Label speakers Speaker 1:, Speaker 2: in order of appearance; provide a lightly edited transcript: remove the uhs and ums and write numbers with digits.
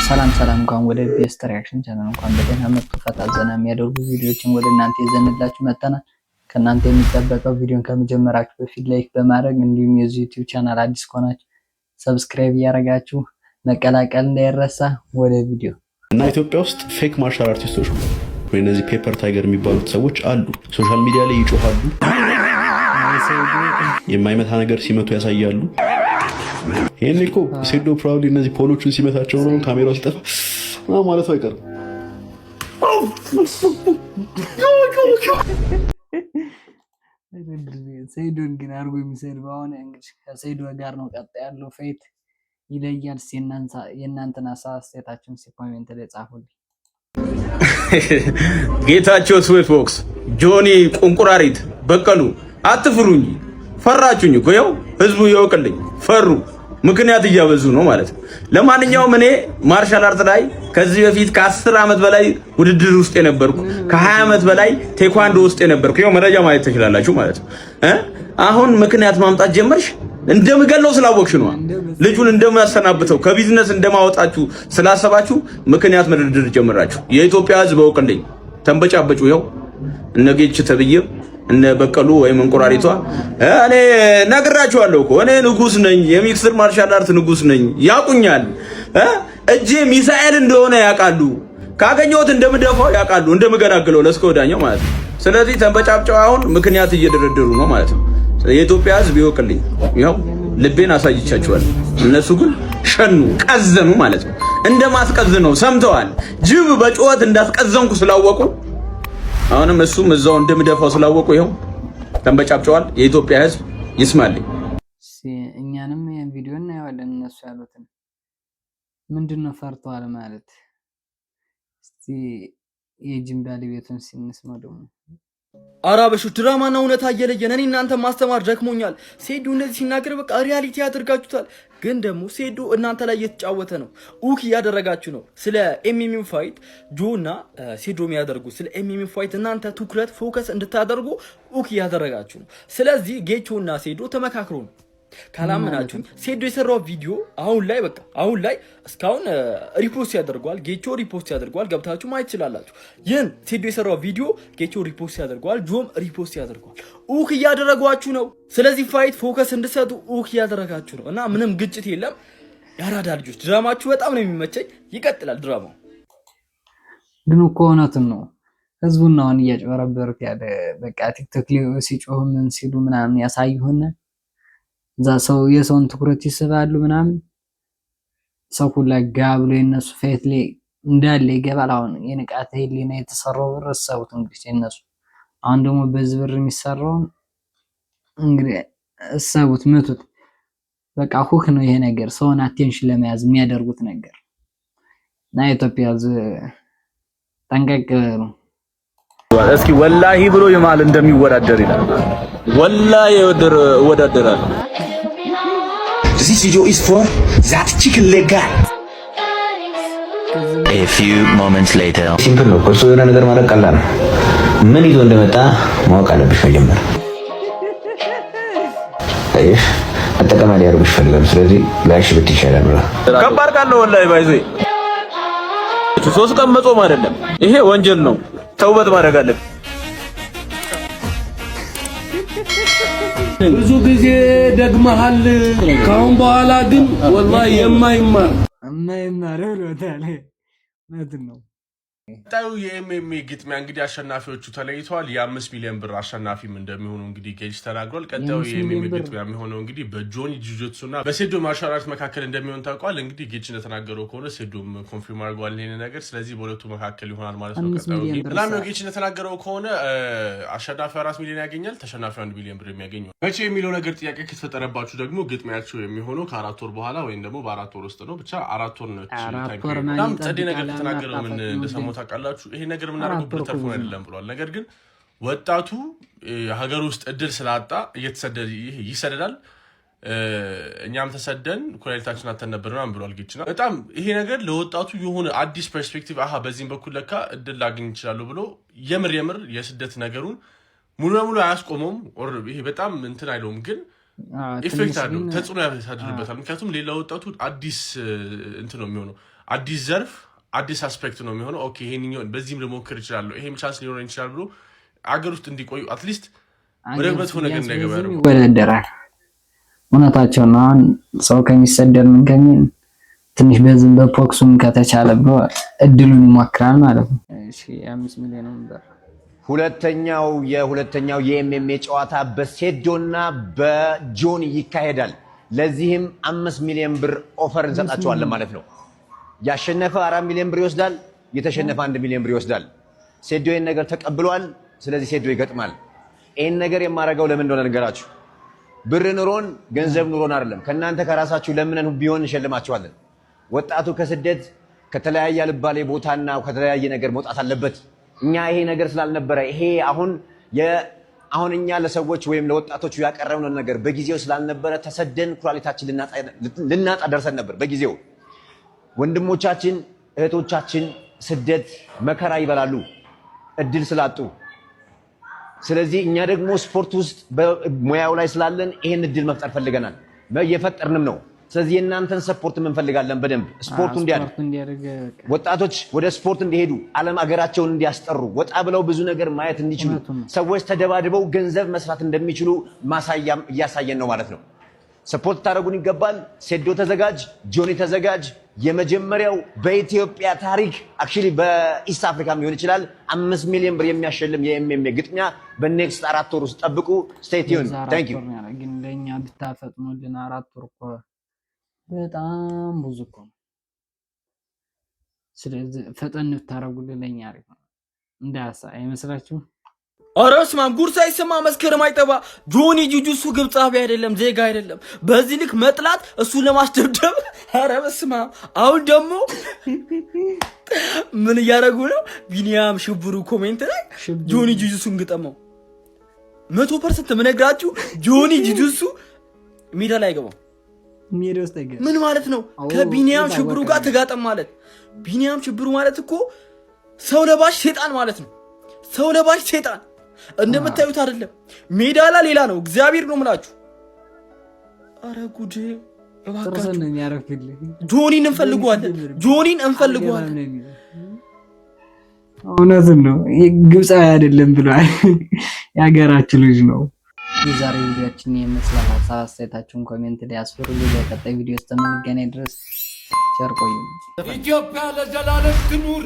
Speaker 1: ሰላም እንኳን ወደ ቤስት ሪአክሽን ቻናል እንኳን በደህና መጡ። ፈታ ዘና የሚያደርጉ ቪዲዮዎችን ወደ እናንተ ይዘንላችሁ መጥተናል። ከእናንተ የሚጠበቀው ቪዲዮን ከመጀመራችሁ በፊት ላይክ በማድረግ እንዲሁም የዚህ ዩቲዩብ ቻናል አዲስ ከሆናችሁ ሰብስክራይብ እያደረጋችሁ መቀላቀል እንዳይረሳ። ወደ ቪዲዮ
Speaker 2: እና ኢትዮጵያ ውስጥ ፌክ ማርሻል አርቲስቶች ወይ እነዚህ ፔፐር ታይገር የሚባሉት ሰዎች አሉ። ሶሻል ሚዲያ ላይ ይጮሃሉ፣ የማይመታ ነገር ሲመቱ ያሳያሉ። ይሄን እኮ ሴዶ ፕራውዲ እነዚህ ፖሎቹን ሲመታቸው ነው ካሜራው ሲጠፋ ማለቱ አይቀርም።
Speaker 1: ሴዶን ግን አርጎ የሚሰድበው አሁን እንግዲህ ከሴዶ ጋር ነው ቀጣይ ያለው ፋይት ይለያል። የእናንተን አስተያየታችሁን ኮሜንት ላይ ጻፉልኝ።
Speaker 3: ጌታቸው ስዊት ቦክስ፣ ጆኒ ቁንቁራሪት፣ በቀሉ አትፍሩኝ። ፈራችሁኝ እኮ ያው ህዝቡ ይወቅልኝ። ፈሩ ምክንያት እያበዙ ነው ማለት ነው። ለማንኛውም እኔ ማርሻል አርት ላይ ከዚህ በፊት ከ10 ዓመት በላይ ውድድር ውስጥ የነበርኩ ከ20 ዓመት በላይ ቴኳንዶ ውስጥ የነበርኩ ያው መረጃ ማየት ትችላላችሁ ማለት ነው። አሁን ምክንያት ማምጣት ጀመርሽ? እንደምገለው ስላወቅሽ ነው። ልጁን እንደማያሰናብተው ከቢዝነስ እንደማወጣችሁ ስላሰባችሁ ምክንያት መደርደር ጀመራችሁ። የኢትዮጵያ ህዝብ ወቅልኝ። ተንበጫበጩ። ይኸው እነጌች ተብዬ እነ በቀሉ ወይም እንቁራሪቷ እኔ ነግራችኋለሁ እኮ እኔ ንጉስ ነኝ፣ የሚክስድ ማርሻል አርት ንጉስ ነኝ። ያቁኛል። እጄ ሚሳኤል እንደሆነ ያውቃሉ። ካገኘሁት እንደምደፋው ያውቃሉ፣ እንደምገላግለው ለስኮዳኛው ማለት ነው። ስለዚህ ተንበጫብጫው አሁን ምክንያት እየደረደሩ ነው ማለት ነው። የኢትዮጵያ ህዝብ ይወቅልኝ። ይኸው ልቤን አሳይቻችኋል። እነሱ ግን ሸኑ፣ ቀዘኑ ማለት ነው። እንደማስቀዝነው ሰምተዋል። ጅብ በጩኸት እንዳስቀዘንኩ ስላወቁ አሁንም እሱም እዛው እንደምደፋው ስላወቁ ይኸው ተንበጫብጨዋል። የኢትዮጵያ ህዝብ ይስማልኝ።
Speaker 1: እኛንም ይሄን ቪዲዮ እናየዋለን። እነሱ ያሉትን ምንድነው ፈርተዋል ማለት እስቲ የጅም ባለቤቱን ሲንስማው ደግሞ
Speaker 4: አራበሹ ድራማና እውነታ እየለየን እኔ እናንተ ማስተማር ደክሞኛል። ሴዱ እንደዚህ ሲናገር በቃ ሪያሊቲ ያደርጋችሁታል። ግን ደግሞ ሴዱ እናንተ ላይ እየተጫወተ ነው፣ ኡክ እያደረጋችሁ ነው። ስለ ኤምኤም ፋይት ጆና ሴዶ የሚያደርጉ ስለ ኤምኤም ፋይት እናንተ ትኩረት ፎከስ እንድታደርጉ ኡክ እያደረጋችሁ ነው። ስለዚህ ጌቾና ሴዶ ተመካክሮ ነው። ካላመናችሁ ሴዶ የሰራው ቪዲዮ አሁን ላይ እስካሁን ሪፖስት ያደርጓል፣ ጌቾ ሪፖስት ያደርጓል። ገብታችሁ ማየት ትችላላችሁ። ይህን ሴዶ የሰራው ቪዲዮ ጌቾ ሪፖስት ያደርጓል፣ ጆም ሪፖስት ያደርጓል። ኡክ እያደረጓችሁ ነው። ስለዚህ ፋይት ፎከስ እንድሰጡ ኡክ እያደረጋችሁ ነው እና ምንም ግጭት የለም። ያራዳ ልጆች ድራማችሁ በጣም ነው የሚመቸኝ። ይቀጥላል ድራማው።
Speaker 1: ግን እኮ እውነትም ነው። ህዝቡን አሁን እያጭበረበሩት ያለ በቃ ቲክቶክ ላይ ሲጮህ ምን ሲሉ ምናምን ያሳዩና እዛ ሰው የሰውን ትኩረት ይስባሉ ምናምን። ሰው ሁላ ጋብሎ የነሱ ፋይት ላይ እንዳለ ይገባል። አሁን የንቃተ ህሊና የተሰራው ብር ሰውት እንግዲህ የነሱ አሁን ደግሞ በዚህ ብር የሚሰራው እንግዲህ ሰውት መቱት። በቃ ሁክ ነው ይሄ ነገር፣ ሰውን አቴንሽን ለመያዝ የሚያደርጉት ነገር እና ኢትዮጵያ ጠንቀቅ ነው።
Speaker 3: እስኪ ወላሂ ብሎ የማል እንደሚወዳደር ይላል። ወላሂ እወዳደራለሁ።
Speaker 5: This video is for that chicken leg guy.
Speaker 6: A few moments later.
Speaker 5: ሲምፕል ነው። እሱ የሆነ ነገር ማለት ቀላል ነው። ምን ይዞ እንደመጣ ማወቅ አለብሽ መጀመሪያ። አይሽ አጠቃላይ ያርጉሽ ፈልጋለሁ። ስለዚህ ላይሽ ብት ይሻላል ብላ
Speaker 3: ከባድ ቃል ነው ወላሂ ባይዘ 3 ቀን መጾም አይደለም ይሄ ወንጀል ነው። ተውበት ማድረግ አለብን።
Speaker 7: ብዙ ጊዜ ደግመሃል። ካሁን በኋላ ግን ወላሂ የማይማር
Speaker 1: ብሎታል። እውነቱን ነው።
Speaker 8: ቀጣዩ የኤምኤምኤ ግጥሚያ እንግዲህ አሸናፊዎቹ ተለይተዋል። የ5 ሚሊዮን ብር አሸናፊም እንደሚሆኑ እንግዲህ ጌጅ ተናግሯል። ቀጣዩ የኤምኤምኤ ግጥሚያ የሚሆነው እንግዲህ በጆኒ ጁጁትሱና በሴዶ ማርሻል አርት መካከል እንደሚሆን ታውቋል። እንግዲህ ጌጅ እንደተናገረው ከሆነ ሴዶም ኮንፊርም አድርጓል ይሄን ነገር። ስለዚህ በሁለቱ መካከል ይሆናል ማለት ነው። ቀጣዩ ላም ጌጅ እንደተናገረው ከሆነ አሸናፊ 4 ሚሊዮን ያገኛል፣ ተሸናፊ 1 ሚሊዮን ብር የሚያገኘው መቼ የሚለው ነገር ጥያቄ ከተፈጠረባችሁ ደግሞ ግጥሚያቸው የሚሆነው ከ4 ወር በኋላ ወይም ደግሞ በ4 ወር ውስጥ ነው። ብቻ 4 ወር ነው። በጣም ጸዴ ነገር ከተናገረው ምን እንደሰማው ታውቃላችሁ። ይሄ ነገር ምናረጋው በተርፎ አይደለም ብሏል። ነገር ግን ወጣቱ ሀገር ውስጥ እድል ስላጣ ይሰደዳል። እኛም ተሰደን ኮሌክታችን አተን ነበርና ብሏል ጌችና በጣም ይሄ ነገር ለወጣቱ የሆነ አዲስ ፐርስፔክቲቭ በዚህም በኩል ለካ እድል ላገኝ ይችላል ብሎ የምር የስደት ነገሩን ሙሉ ለሙሉ አያስቆመውም። ይሄ በጣም እንትን አይለውም ግን ኢፌክት አለው፣ ተጽዕኖ ያሳድርበታል። ምክንያቱም ሌላ ወጣቱ አዲስ እንትን ነው የሚሆነው፣ አዲስ ዘርፍ አዲስ አስፔክት ነው የሚሆነው። ኦኬ ይሄንኛው በዚህም ልሞክር ይችላል፣ ይሄም ቻንስ ሊኖረኝ ይችላል ብሎ አገር ውስጥ እንዲቆዩ አትሊስት ወደ መጥፎ ነገር እንዳይገባ ነው
Speaker 1: ይወዳደራል። እውነታቸው ነው። አሁን ሰው ከሚሰደር ምን ከሚል ትንሽ በዝም በፖክሱም ከተቻለ ብሎ እድሉን ይሞክራል ማለት ነው። እሺ 5 ሚሊዮን ብር
Speaker 9: ሁለተኛው የኤምኤምኤ ጨዋታ በሴዶና በጆኒ ይካሄዳል። ለዚህም 5 ሚሊዮን ብር ኦፈር እንሰጣቸዋለን ማለት ነው። ያሸነፈ 4 ሚሊዮን ብር ይወስዳል፣ የተሸነፈ 1 ሚሊዮን ብር ይወስዳል። ሴዶ ይሄን ነገር ተቀብሏል። ስለዚህ ሴዶ ይገጥማል። ይሄን ነገር የማረጋው ለምን እንደሆነ ልንገራችሁ። ብር ኑሮን ገንዘብ ኑሮን አይደለም፣ ከናንተ ከራሳችሁ ለምነን ቢሆን እንሸልማችኋለን። ወጣቱ ከስደት ከተለያየ ልባሌ ቦታና ከተለያየ ነገር መውጣት አለበት። እኛ ይሄ ነገር ስላልነበረ ይሄ አሁን እኛ ለሰዎች ወይም ለወጣቶቹ ያቀረብነው ነገር በጊዜው ስላልነበረ ተሰደን ኩላሊታችን ልናጣ ደርሰን ነበር በጊዜው። ወንድሞቻችን እህቶቻችን ስደት መከራ ይበላሉ እድል ስላጡ። ስለዚህ እኛ ደግሞ ስፖርት ውስጥ በሙያው ላይ ስላለን ይሄን እድል መፍጠር ፈልገናል፣ እየፈጠርንም ነው። ስለዚህ የእናንተን ሰፖርት እንፈልጋለን። በደንብ ስፖርቱ እንዲያድግ ወጣቶች ወደ ስፖርት እንዲሄዱ ዓለም አገራቸውን እንዲያስጠሩ ወጣ ብለው ብዙ ነገር ማየት እንዲችሉ ሰዎች ተደባድበው ገንዘብ መስራት እንደሚችሉ ማሳያም እያሳየን ነው ማለት ነው። ሰፖርት ታደርጉን ይገባል። ሴዶ ተዘጋጅ፣ ጆኒ ተዘጋጅ። የመጀመሪያው በኢትዮጵያ ታሪክ አክቹሊ በኢስት አፍሪካም ሊሆን ይችላል 5 ሚሊዮን ብር የሚያሸልም የኤምኤምኤ ግጥሚያ በኔክስት 4 ወር ውስጥ ጠብቁ። ስቴይ ቲዩን ታንክ ዩ።
Speaker 1: ግን ለኛ ብታፈጥኑልን 4 ወር እኮ በጣም ብዙ እኮ ነው። ስለዚህ ፈጠን ብታረጉልን ለኛ አሪፍ ነው። እንዳሳ አይመስላችሁም?
Speaker 4: ኧረ በስመ አብ ጉድ ሳይሰማ መስከረም አይጠባ። ጆኒ ጁጁሱ ግብጻዊ አይደለም፣ ዜጋ አይደለም። በዚህ ልክ መጥላት እሱን ለማስደብደብ። ኧረ በስመ አብ። አሁን ደግሞ ምን እያደረጉ ነው? ቢኒያም ሽብሩ ኮሜንት ላይ ጆኒ ጁጁሱን ግጠመው። 100% ምነግራችሁ ጆኒ ጁጁሱ ሜዳ ላይ አይገባም። ምን ማለት ነው? ከቢኒያም ሽብሩ ጋር ተጋጠም ማለት። ቢኒያም ሽብሩ ማለት እኮ ሰው ለባሽ ሴጣን ማለት ነው። ሰው ለባሽ ሴጣን እንደምታዩት አይደለም። ሜዳ ላይ ሌላ ነው። እግዚአብሔር ነው የምላችሁ። አረ ጉድ! እባካችሁ ጆኒን እንፈልገዋለን፣ ጆኒን እንፈልገዋለን።
Speaker 1: እውነቱን ነው። ግብጻዊ አይደለም ብሏል። የሀገራችን ልጅ ነው። የዛሬ ቪዲዮአችን ይመስላል። ሀሳብ አስተያየታችሁን ኮሜንት ላይ አስፍሩልኝ። በቀጣይ ቪዲዮ እስከምንገናኝ ድረስ ቸር ቆዩ።
Speaker 7: ኢትዮጵያ ለዘላለም ትኑር።